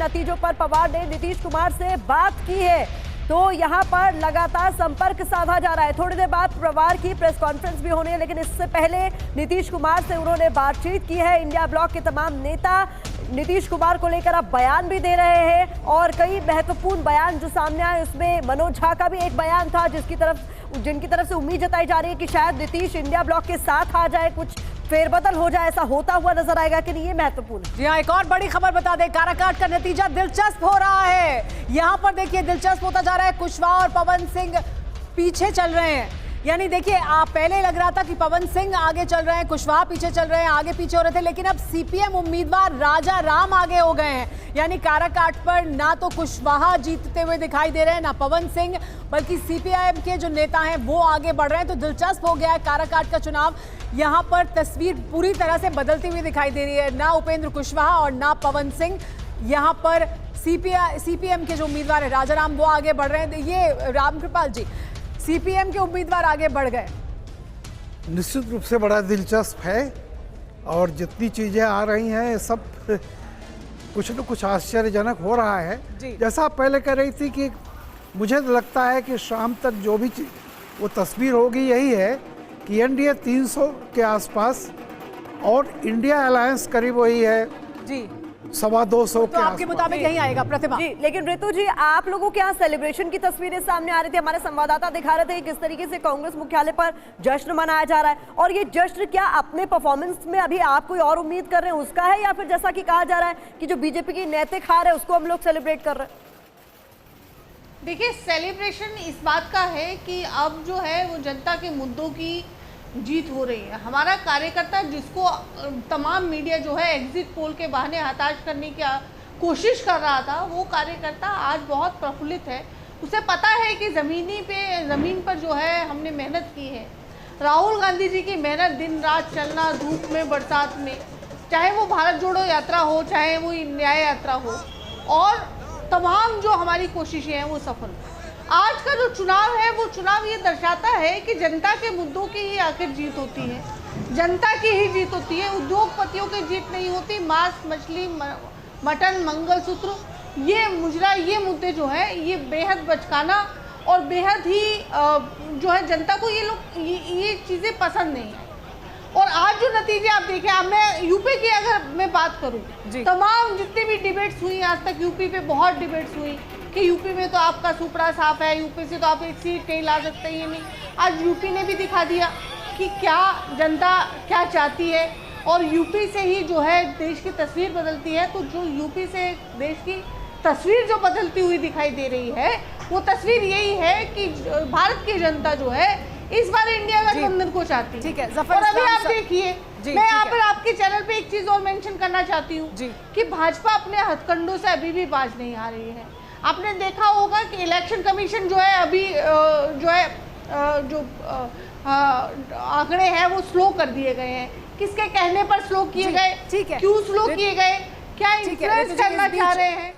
नतीजों पर पवार ने नीतीश कुमार से बात की है, तो यहां पर लगातार संपर्क साधा जा रहा है। थोड़ी देर बाद पवार की प्रेस कॉन्फ्रेंस भी होनी है, लेकिन इससे पहले नीतीश कुमार से उन्होंने बातचीत की है। इंडिया ब्लॉक के तमाम नेता नीतीश कुमार को लेकर अब बयान भी दे रहे हैं और कई महत्वपूर्ण बयान जो सामने आए, उसमें मनोज झा का भी एक बयान था जिनकी तरफ से उम्मीद जताई जा रही है कि शायद नीतीश इंडिया ब्लॉक के साथ आ जाए, कुछ फेरबदल हो जाए। ऐसा होता हुआ नजर आएगा कि नहीं, ये महत्वपूर्ण। जी हाँ, एक और बड़ी खबर बता दें, काराकाट का नतीजा दिलचस्प हो रहा है। यहाँ पर देखिए दिलचस्प होता जा रहा है। कुशवाहा और पवन सिंह पीछे चल रहे हैं। यानी देखिए, आप पहले लग रहा था कि पवन सिंह आगे चल रहे हैं, कुशवाहा पीछे चल रहे हैं, आगे पीछे हो रहे थे, लेकिन अब सीपीएम उम्मीदवार राजा राम आगे हो गए हैं। यानी काराकाट पर ना तो कुशवाहा जीतते हुए दिखाई दे रहे हैं, ना पवन सिंह, बल्कि सीपीआईएम के जो नेता हैं वो आगे बढ़ रहे हैं। तो दिलचस्प हो गया है काराकाट का चुनाव। यहाँ पर तस्वीर पूरी तरह से बदलती हुई दिखाई दे रही है। ना उपेंद्र कुशवाहा और ना पवन सिंह, यहाँ पर सीपीएम के जो उम्मीदवार है राजा राम, वो आगे बढ़ रहे हैं। ये रामकृपाल जी, सीपीएम के उम्मीदवार आगे बढ़ गए। निश्चित रूप से बड़ा दिलचस्प है और जितनी चीजें आ रही हैं सब कुछ न कुछ आश्चर्यजनक हो रहा है। जैसा आप पहले कह रही थी कि मुझे लगता है कि शाम तक जो भी वो तस्वीर होगी यही है कि एनडीए 300 के आसपास और इंडिया अलायंस करीब वही है जी 250 तो आपके मुताबिक यही आएगा। प्रतिभा जी, लेकिन ऋतु जी, आप लोगों के यहाँ सेलिब्रेशन की तस्वीरें सामने आ रही थी। हमारे संवाददाता दिखा रहे थे कि किस तरीके से कांग्रेस मुख्यालय पर जश्न मनाया जा रहा है। और ये जश्न क्या अपने परफॉर्मेंस में अभी आप कोई और उम्मीद कर रहे हैं उसका है, या फिर जैसा कि कहा जा रहा है कि जो बीजेपी की नैतिक हार है उसको हम लोग सेलिब्रेट कर रहे हैं? देखिए, सेलिब्रेशन इस बात का है कि अब जो है वो जनता के मुद्दों की जीत हो रही है। हमारा कार्यकर्ता, जिसको तमाम मीडिया जो है एग्जिट पोल के बहाने हताश करने की कोशिश कर रहा था, वो कार्यकर्ता आज बहुत प्रफुल्लित है। उसे पता है कि ज़मीन पर जो है हमने मेहनत की है। राहुल गांधी जी की मेहनत, दिन रात चलना, धूप में बरसात में, चाहे वो भारत जोड़ो यात्रा हो, चाहे वो न्याय यात्रा हो, और तमाम जो हमारी कोशिशें हैं वो सफल। आज का जो चुनाव है वो चुनाव ये दर्शाता है कि जनता के मुद्दों की ही आखिर जीत होती है, जनता की ही जीत होती है। उद्योगपतियों की जीत नहीं होती। मांस, मछली, मटन, मंगलसूत्र, ये मुजरा, ये मुद्दे जो है ये बेहद बचकाना और बेहद ही जो है जनता को ये चीज़ें पसंद नहीं है। और आज जो नतीजे आप देखें, अब मैं यूपी की अगर मैं बात करूं, तमाम जितनी भी डिबेट्स हुई आज तक, यूपी पे बहुत डिबेट्स हुई कि यूपी में तो आपका सुपड़ा साफ है, यूपी से तो आप एक सीट कहीं ला सकते हैं। नहीं, आज यूपी ने भी दिखा दिया कि क्या जनता क्या चाहती है, और यूपी से ही जो है देश की तस्वीर बदलती है। तो जो यूपी से देश की तस्वीर जो बदलती हुई दिखाई दे रही है, वो तस्वीर यही है कि भारत की जनता जो है इस बार इंडिया गठबंधन को चाहती है। ठीक है, और अभी आप देखिए, मैं यहाँ पर आपके चैनल पे एक चीज और मेंशन करना चाहती हूँ कि भाजपा अपने हथकंडों से अभी भी बाज नहीं आ रही है। आपने देखा होगा कि इलेक्शन कमीशन जो है अभी जो आंकड़े हैं वो स्लो कर दिए गए हैं। किसके कहने पर स्लो किए गए, क्यों स्लो किए गए, क्या इन्फ्लुएंस करना चाह रहे हैं?